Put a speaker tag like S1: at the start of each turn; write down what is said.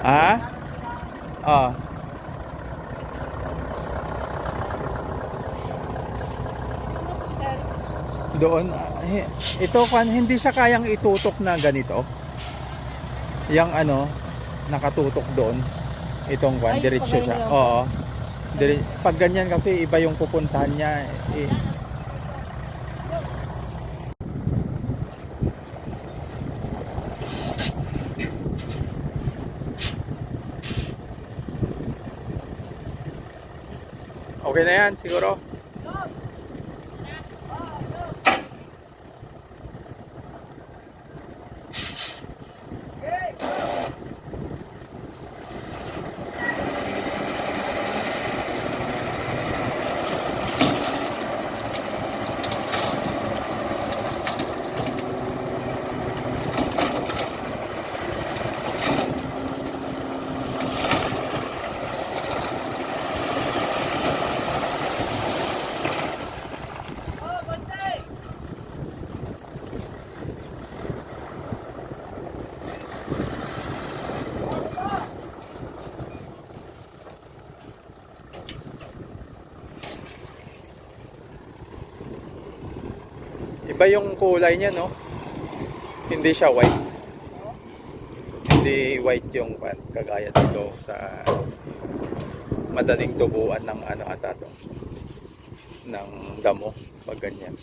S1: Ha? Oh. Doon, ito hindi siya kayang itutok na ganito. Yang ano, nakatutok doon. Itong kwan, diretso siya. Oo. Pag ganyan kasi iba yung pupuntahan niya. Eh. Okay na yan siguro. Iba yung kulay niya, no? Hindi siya white. Hindi white yung pan, kagaya dito sa madaling tubuan ng ano ata to, ng damo pag ganyan.